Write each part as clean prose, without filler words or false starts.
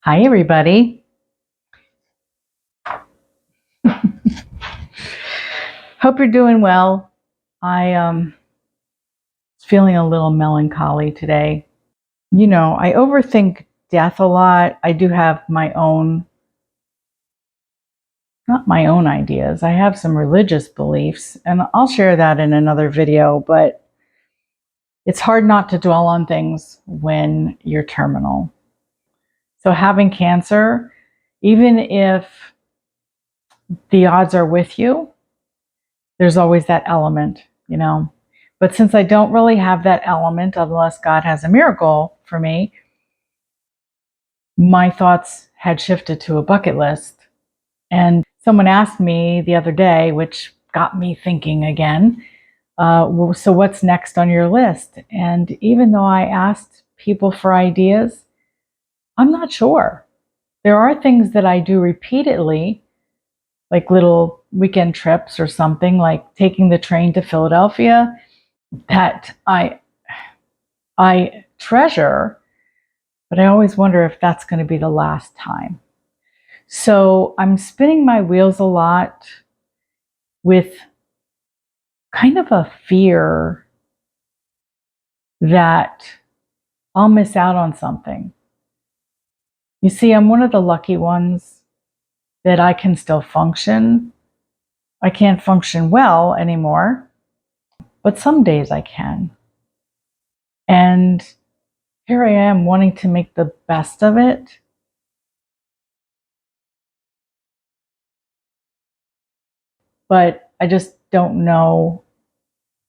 Hi, everybody. Hope you're doing well. I was feeling a little melancholy today. You know, I overthink death a lot. I do have my own, not my own ideas. I have some religious beliefs, and I'll share that in another video, but it's hard not to dwell on things when you're terminal. So having cancer, even if the odds are with you, there's always that element, you know. But since I don't really have that element, unless God has a miracle for me, my thoughts had shifted to a bucket list. And someone asked me the other day, which got me thinking again, so what's next on your list? And even though I asked people for ideas, I'm not sure. There are things that I do repeatedly, like little weekend trips or something, like taking the train to Philadelphia, that I treasure, but I always wonder if that's going to be the last time. So I'm spinning my wheels a lot with kind of a fear that I'll miss out on something. You see, I'm one of the lucky ones that I can still function. I can't function well anymore, but some days I can. And here I am wanting to make the best of it. But I just don't know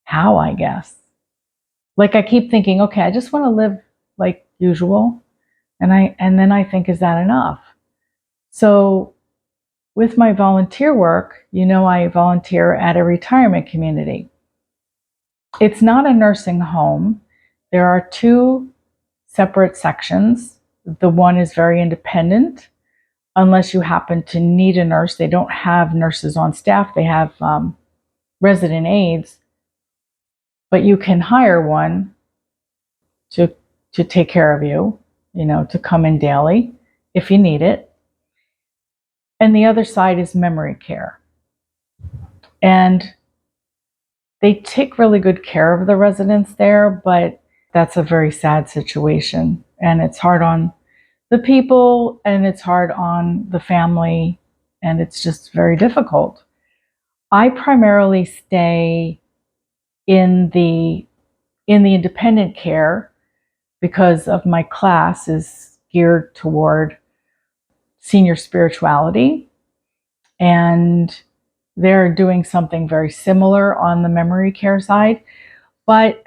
how, I guess. Like I keep thinking, okay, I just want to live like usual. And then I think, is that enough? So with my volunteer work, you know, I volunteer at a retirement community. It's not a nursing home. There are two separate sections. The one is very independent. Unless you happen to need a nurse, they don't have nurses on staff. They have resident aides, but you can hire one to take care of you, you know, to come in daily if you need it. And the other side is memory care. And they take really good care of the residents there, but that's a very sad situation. And it's hard on the people, and it's hard on the family, and it's just very difficult. I primarily stay in the independent care because of my class is geared toward senior spirituality, and they're doing something very similar on the memory care side. But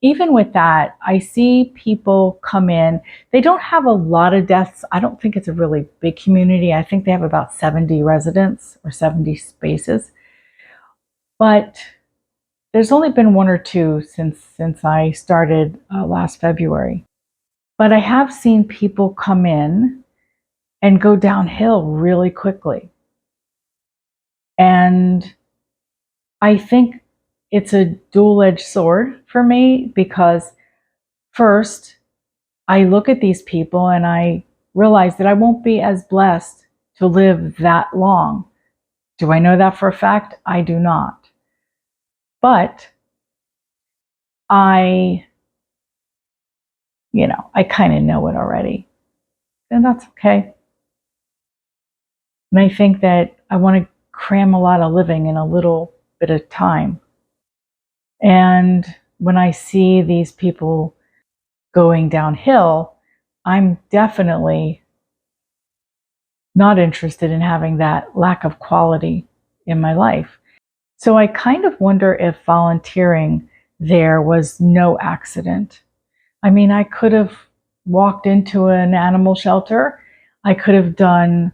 even with that, I see people come in. They don't have a lot of deaths. I don't think it's a really big community. I think they have about 70 residents or 70 spaces. But there's only been one or two since I started last February. But I have seen people come in and go downhill really quickly. And I think it's a dual-edged sword for me because first, I look at these people and I realize that I won't be as blessed to live that long. Do I know that for a fact? I do not. But I kind of know it already. And that's okay. And I think that I want to cram a lot of living in a little bit of time. And when I see these people going downhill, I'm definitely not interested in having that lack of quality in my life. So I kind of wonder if volunteering there was no accident. I mean, I could have walked into an animal shelter. I could have done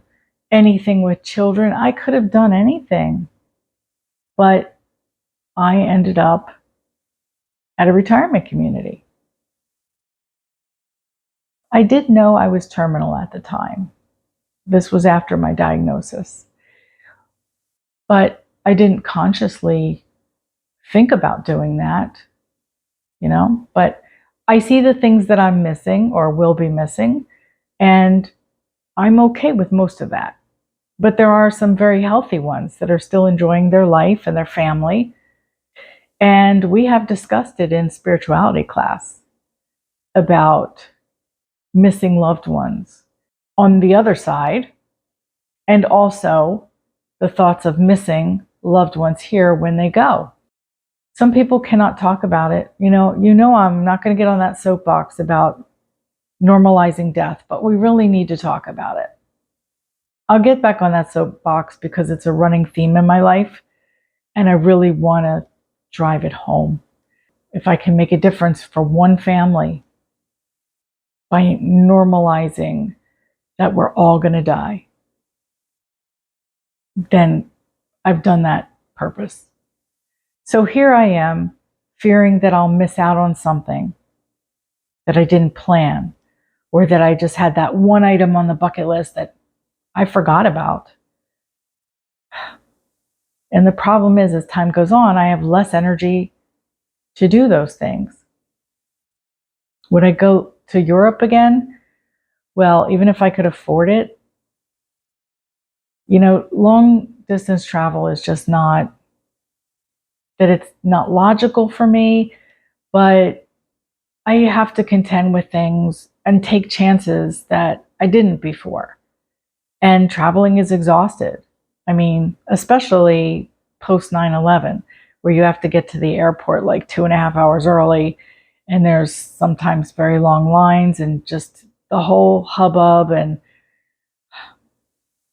anything with children. I could have done anything. But I ended up at a retirement community. I did know I was terminal at the time. This was after my diagnosis. But I didn't consciously think about doing that, you know, but I see the things that I'm missing or will be missing, and I'm okay with most of that. But there are some very healthy ones that are still enjoying their life and their family. And we have discussed it in spirituality class about missing loved ones on the other side, and also the thoughts of missing loved ones here when they go. Some people cannot talk about it. I'm not going to get on that soapbox about normalizing death, but we really need to talk about it. I'll get back on that soapbox because it's a running theme in my life, and I really want to drive it home. If I can make a difference for one family by normalizing that we're all going to die, then I've done that purpose. So here I am, fearing that I'll miss out on something that I didn't plan, or that I just had that one item on the bucket list that I forgot about. And the problem is, as time goes on, I have less energy to do those things. Would I go to Europe again? Well, even if I could afford it, long distance travel is just not, that it's not logical for me, but I have to contend with things and take chances that I didn't before. And traveling is exhausted. I mean, especially post 9/11, where you have to get to the airport like 2.5 hours early, and there's sometimes very long lines, and just the whole hubbub, and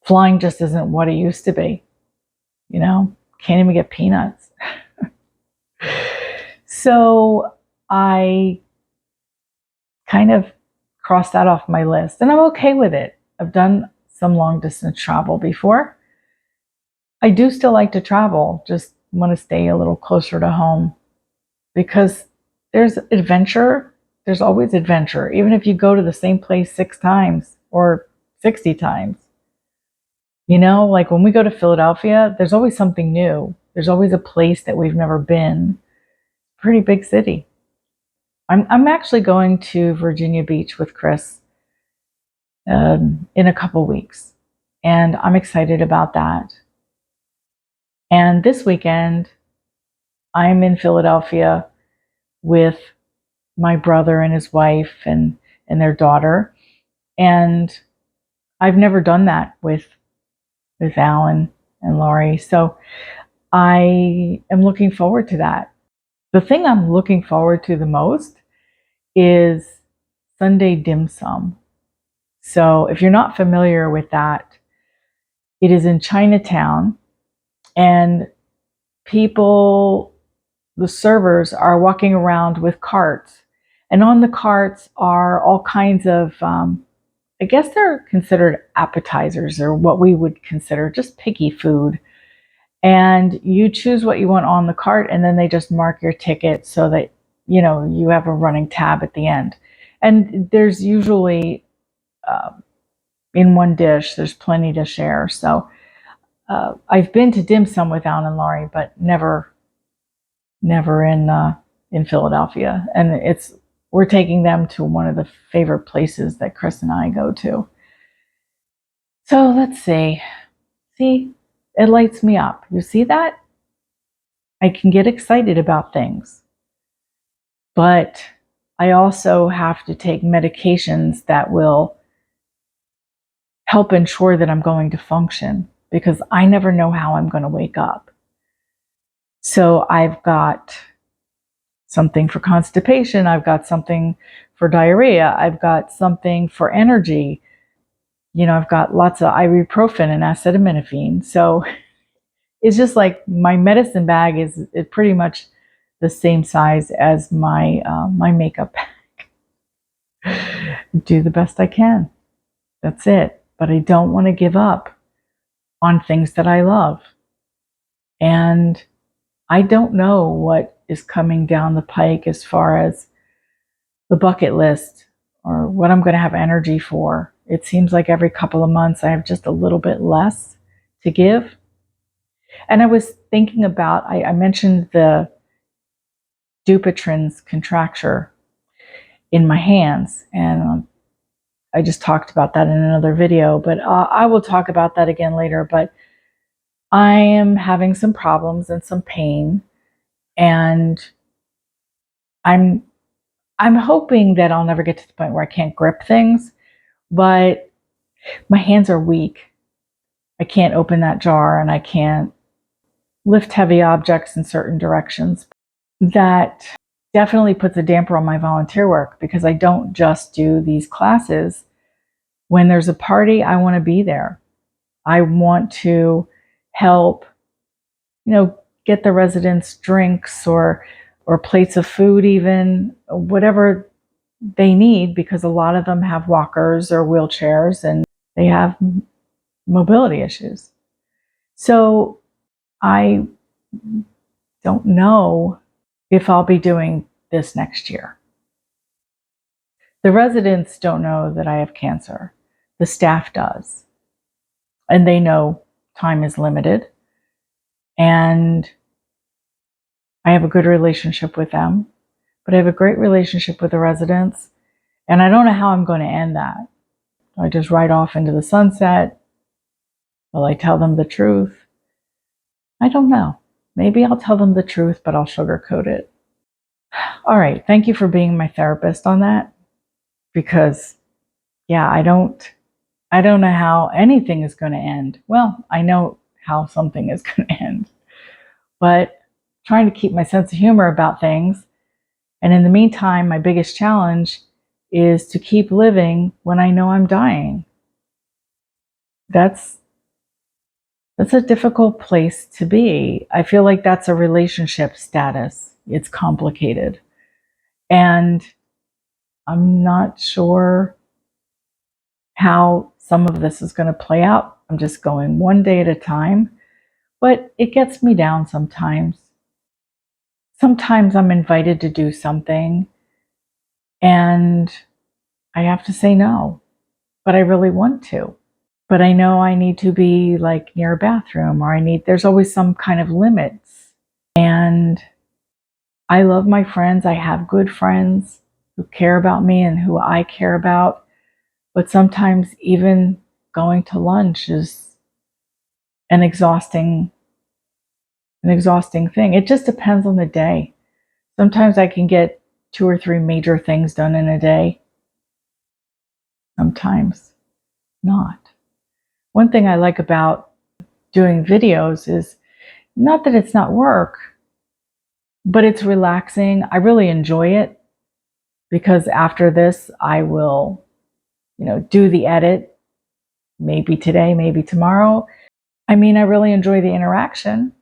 flying just isn't what it used to be. Can't even get peanuts. So I kind of crossed that off my list, and I'm okay with it. I've done some long distance travel before. I do still like to travel, just want to stay a little closer to home, because there's adventure. There's always adventure, even if you go to the same place 6 times or 60 times. Like when we go to Philadelphia, there's always something new. There's always a place that we've never been. Pretty big city. I'm actually going to Virginia Beach with Chris in a couple weeks, and I'm excited about that. And this weekend, I'm in Philadelphia with my brother and his wife and their daughter, and I've never done that with Alan and Laurie, so I am looking forward to that. The thing I'm looking forward to the most is Sunday dim sum. So if you're not familiar with that, it is in Chinatown, and the servers are walking around with carts, and on the carts are all kinds of, I guess they're considered appetizers, or what we would consider just picky food. And you choose what you want on the cart, and then they just mark your ticket so that you have a running tab at the end. And there's usually in one dish, there's plenty to share. So I've been to dim sum with Alan and Laurie, but never in Philadelphia. And we're taking them to one of the favorite places that Chris and I go to. So let's see. See, it lights me up. You see that? I can get excited about things, but I also have to take medications that will help ensure that I'm going to function, because I never know how I'm going to wake up. So I've got something for constipation, I've got something for diarrhea, I've got something for energy. I've got lots of ibuprofen and acetaminophen. So it's just like my medicine bag is pretty much the same size as my makeup bag. Do the best I can. That's it. But I don't want to give up on things that I love. And I don't know what is coming down the pike as far as the bucket list, or what I'm going to have energy for. It seems like every couple of months I have just a little bit less to give. And I was thinking about, I mentioned the Dupuytren's contracture in my hands, and I just talked about that in another video, but I will talk about that again later. But I am having some problems and some pain, and I'm hoping that I'll never get to the point where I can't grip things, but my hands are weak. I can't open that jar and I can't lift heavy objects in certain directions. That definitely puts a damper on my volunteer work because I don't just do these classes. When there's a party, I want to be there. I want to help, get the residents drinks or plates of food, even whatever they need, because a lot of them have walkers or wheelchairs and they have mobility issues. So I don't know if I'll be doing this next year. The residents don't know that I have cancer. The staff does. And they know time is limited. And I have a good relationship with them. But I have a great relationship with the residents. And I don't know how I'm going to end that. Do I just ride off into the sunset? Will I tell them the truth? I don't know. Maybe I'll tell them the truth, but I'll sugarcoat it. All right. Thank you for being my therapist on that. Because, yeah, I don't know how anything is going to end. Well, I know how something is going to end. But trying to keep my sense of humor about things. And in the meantime, my biggest challenge is to keep living when I know I'm dying. That's a difficult place to be. I feel like that's a relationship status. It's complicated. And I'm not sure how some of this is going to play out. I'm just going one day at a time. But it gets me down sometimes. Sometimes I'm invited to do something and I have to say no, but I really want to. But I know I need to be like near a bathroom, or there's always some kind of limits. And I love my friends. I have good friends who care about me and who I care about. But sometimes even going to lunch is an exhausting thing. It just depends on the day. Sometimes I can get 2 or 3 major things done in a day. Sometimes not. One thing I like about doing videos is not that it's not work, but it's relaxing. I really enjoy it because after this, I will, do the edit, maybe today, maybe tomorrow. I really enjoy the interaction,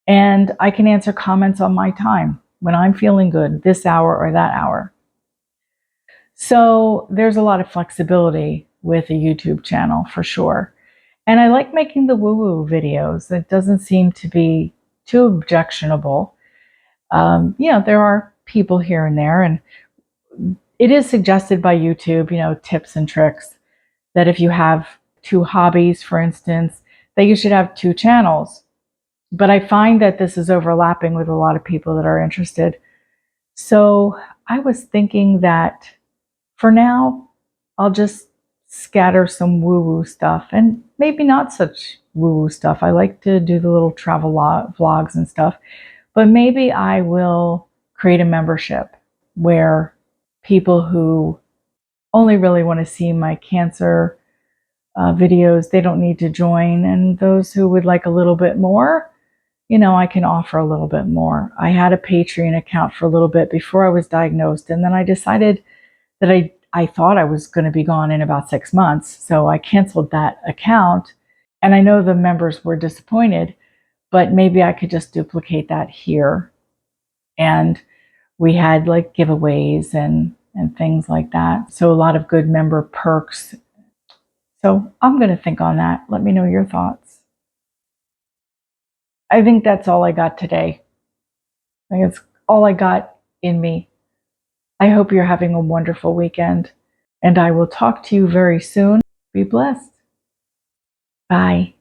and I can answer comments on my time when I'm feeling good, this hour or that hour. So there's a lot of flexibility with a YouTube channel for sure. And I like making the woo-woo videos. It doesn't seem to be too objectionable. There are people here and there, and it is suggested by YouTube, tips and tricks, that if you have 2 hobbies, for instance, that you should have 2 channels. But I find that this is overlapping with a lot of people that are interested. So I was thinking that for now, I'll just scatter some woo-woo stuff and maybe not such woo-woo stuff. I like to do the little travel vlogs and stuff, but maybe I will create a membership where people who only really want to see my cancer videos, they don't need to join. And those who would like a little bit more, I can offer a little bit more. I had a Patreon account for a little bit before I was diagnosed, and then I decided that I thought I was going to be gone in about 6 months. So I canceled that account. And I know the members were disappointed, but maybe I could just duplicate that here. And we had like giveaways and things like that. So a lot of good member perks. So I'm going to think on that. Let me know your thoughts. I think that's all I got today. I think it's all I got in me. I hope you're having a wonderful weekend, and I will talk to you very soon. Be blessed. Bye.